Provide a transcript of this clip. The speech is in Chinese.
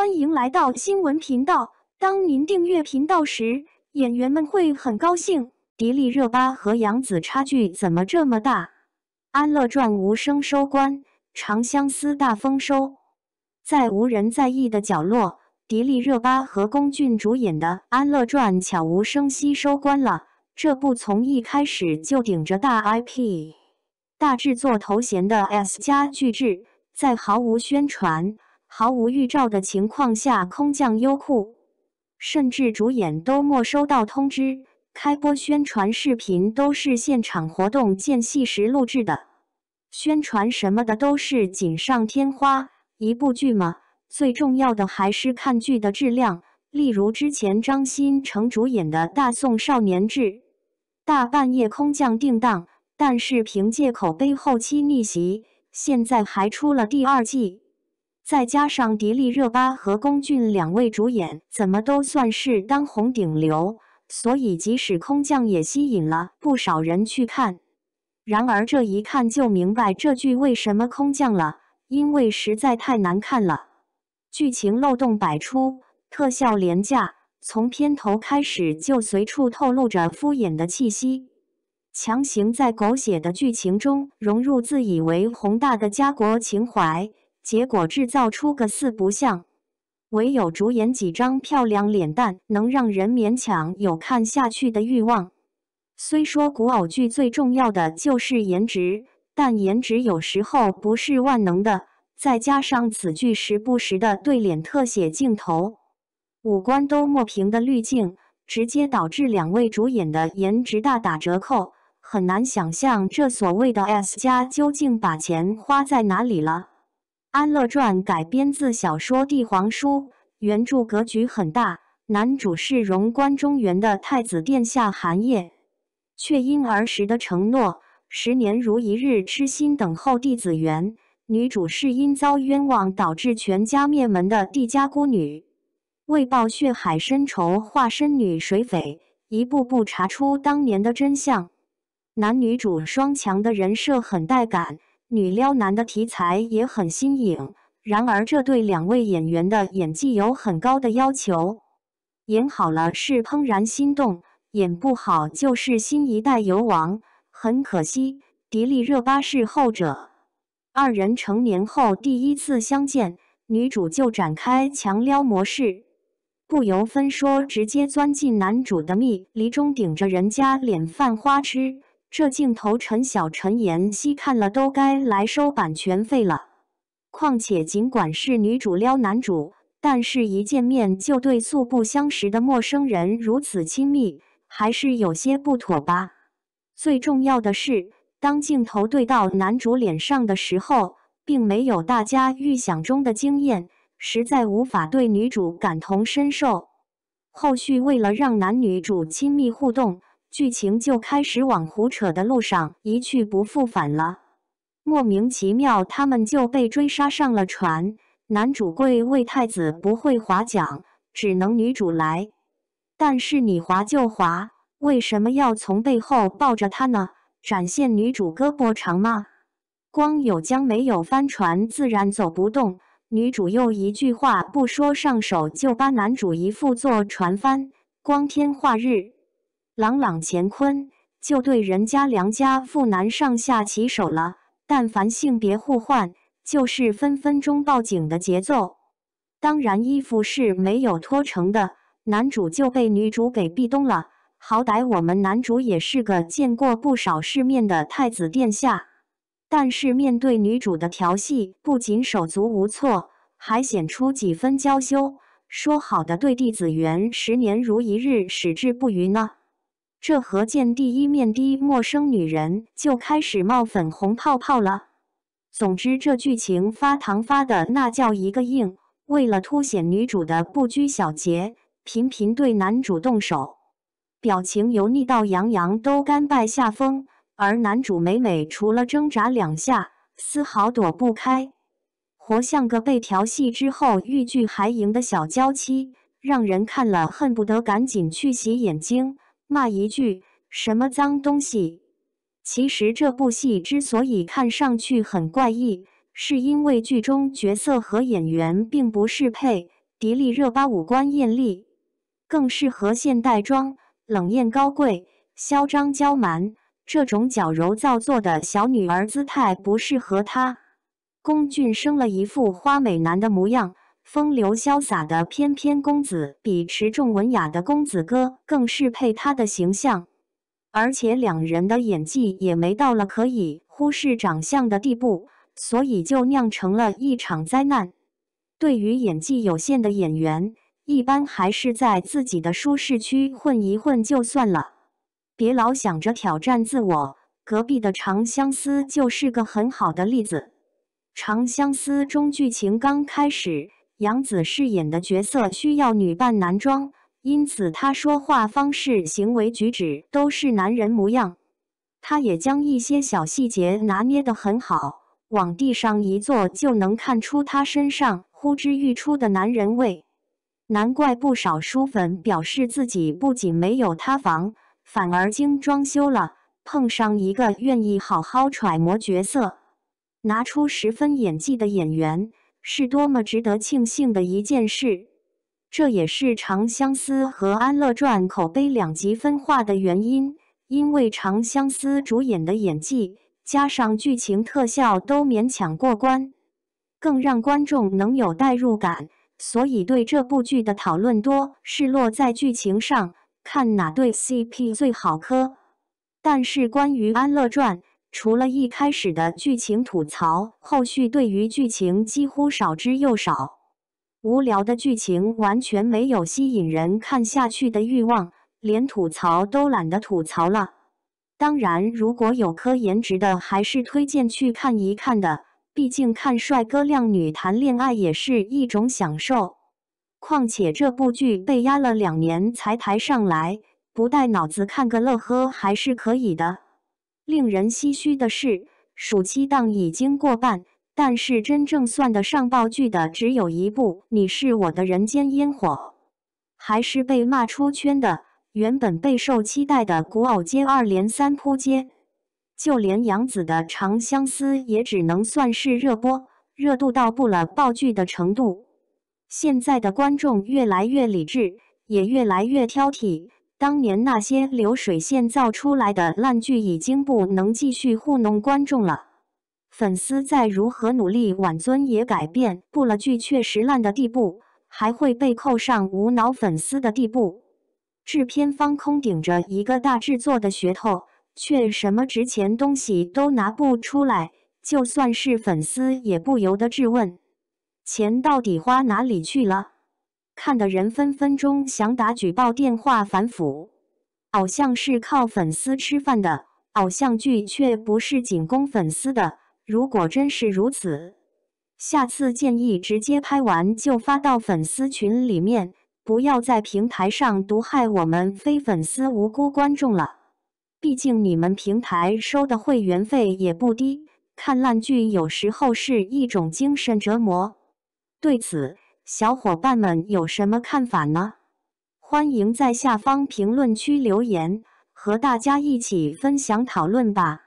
欢迎来到新闻频道。当您订阅频道时，演员们会很高兴。迪丽热巴和杨紫差距怎么这么大？《安乐传》无声收官，《长相思》大丰收。在无人在意的角落，迪丽热巴和龚俊主演的《安乐传》悄无声息收官了。这部从一开始就顶着大 IP、大制作头衔的 S 加巨制，在毫无宣传、毫无预兆的情况下空降优酷，甚至主演都没收到通知，开播宣传视频都是现场活动间隙时录制的，宣传什么的都是锦上添花。一部剧嘛，最重要的还是看剧的质量。例如之前张新成主演的《大宋少年志》，大半夜空降定档，但是凭借口碑后期逆袭，现在还出了第二季。再加上迪丽热巴和龚俊两位主演，怎么都算是当红顶流，所以即使空降也吸引了不少人去看。然而这一看就明白这剧为什么空降了，因为实在太难看了，剧情漏洞百出，特效廉价，从片头开始就随处透露着敷衍的气息，强行在狗血的剧情中融入自以为宏大的家国情怀，结果制造出个四不像。唯有主演几张漂亮脸蛋，能让人勉强有看下去的欲望。虽说古偶剧最重要的就是颜值，但颜值有时候不是万能的，再加上此剧时不时的对脸特写镜头，五官都抹平的滤镜，直接导致两位主演的颜值大打折扣。很难想象这所谓的 S 加究竟把钱花在哪里了。《安乐传》改编自小说《帝皇书》，原著格局很大，男主是荣关中原的太子殿下韩烨，却因儿时的承诺，10年如一日痴心等候帝子元。女主是因遭冤枉导致全家灭门的帝家孤女，为报血海深仇，化身女水匪，一步步查出当年的真相。男女主双强的人设很带感，女撩男的题材也很新颖。然而这对两位演员的演技有很高的要求，演好了是怦然心动，演不好就是新一代油王。很可惜，迪丽热巴是后者。二人成年后第一次相见，女主就展开强撩模式，不由分说直接钻进男主的蜜梨中，顶着人家脸犯花痴。这镜头陈晓、陈妍希看了都该来收版权费了。况且尽管是女主撩男主，但是一见面就对素不相识的陌生人如此亲密，还是有些不妥吧。最重要的是，当镜头对到男主脸上的时候，并没有大家预想中的惊艳，实在无法对女主感同身受。后续为了让男女主亲密互动，剧情就开始往胡扯的路上一去不复返了。莫名其妙，他们就被追杀上了船。男主贵为太子不会划桨，只能女主来。但是你划就划，为什么要从背后抱着他呢？展现女主胳膊长吗？光有桨没有帆船自然走不动。女主又一句话不说上手就把男主一副坐船帆，光天化日，朗朗乾坤，就对人家良家妇男上下其手了。但凡性别互换，就是分分钟报警的节奏。当然衣服是没有脱成的，男主就被女主给壁咚了。好歹我们男主也是个见过不少世面的太子殿下，但是面对女主的调戏，不仅手足无措，还显出几分娇羞。说好的对弟子园10年如一日，矢志不渝呢？这和见第一面的陌生女人就开始冒粉红泡泡了。总之这剧情发糖发的那叫一个硬，为了凸显女主的不拘小节，频频对男主动手，表情油腻到杨洋都甘拜下风，而男主每每除了挣扎2下，丝毫躲不开，活像个被调戏之后欲拒还迎的小娇妻，让人看了恨不得赶紧去洗眼睛，骂一句什么脏东西。其实这部戏之所以看上去很怪异，是因为剧中角色和演员并不适配。迪丽热巴五官艳丽，更适合现代装，冷艳高贵，嚣张娇蛮。这种矫揉造作的小女儿姿态不适合她。龚俊生了一副花美男的模样，风流潇洒的翩翩公子比持重文雅的公子哥更适配他的形象。而且两人的演技也没到了可以忽视长相的地步，所以就酿成了一场灾难。对于演技有限的演员，一般还是在自己的舒适区混一混就算了，别老想着挑战自我。隔壁的长相思就是个很好的例子。长相思中剧情刚开始，杨紫饰演的角色需要女扮男装，因此她说话方式、行为举止都是男人模样。她也将一些小细节拿捏得很好，往地上一坐就能看出她身上呼之欲出的男人味。难怪不少书粉表示自己不仅没有塌房，反而精装修了，碰上一个愿意好好揣摩角色，拿出10分演技的演员，是多么值得庆幸的一件事。这也是《长相思》和《安乐传》口碑两极分化的原因，因为长相思主演的演技加上剧情特效都勉强过关，更让观众能有代入感，所以对这部剧的讨论多是落在剧情上，看哪对 CP 最好磕。但是关于《安乐传》，除了一开始的剧情吐槽，后续对于剧情几乎少之又少。无聊的剧情完全没有吸引人看下去的欲望，连吐槽都懒得吐槽了。当然，如果有颗颜值的，还是推荐去看一看的，毕竟看帅哥靓女谈恋爱也是一种享受。况且这部剧被压了2年才抬上来，不带脑子看个乐呵还是可以的。令人唏嘘的是，暑期档已经过半，但是真正算得上爆剧的只有一部《你是我的人间烟火》，还是被骂出圈的。原本备受期待的古偶接二连三扑街，就连杨紫的《长相思》也只能算是热播，热度到不了爆剧的程度。现在的观众越来越理智，也越来越挑剔。当年那些流水线造出来的烂剧已经不能继续糊弄观众了。粉丝再如何努力挽尊，也改变不了剧确实烂的地步，还会被扣上无脑粉丝的地步。制片方空顶着一个大制作的噱头，却什么值钱东西都拿不出来，就算是粉丝也不由得质问：钱到底花哪里去了？看的人分分钟想打举报电话反腐。偶像是靠粉丝吃饭的，偶像剧却不是仅供粉丝的。如果真是如此，下次建议直接拍完就发到粉丝群里面，不要在平台上毒害我们非粉丝无辜观众了。毕竟你们平台收的会员费也不低，看烂剧有时候是一种精神折磨。对此，小伙伴们有什么看法呢？欢迎在下方评论区留言，和大家一起分享讨论吧。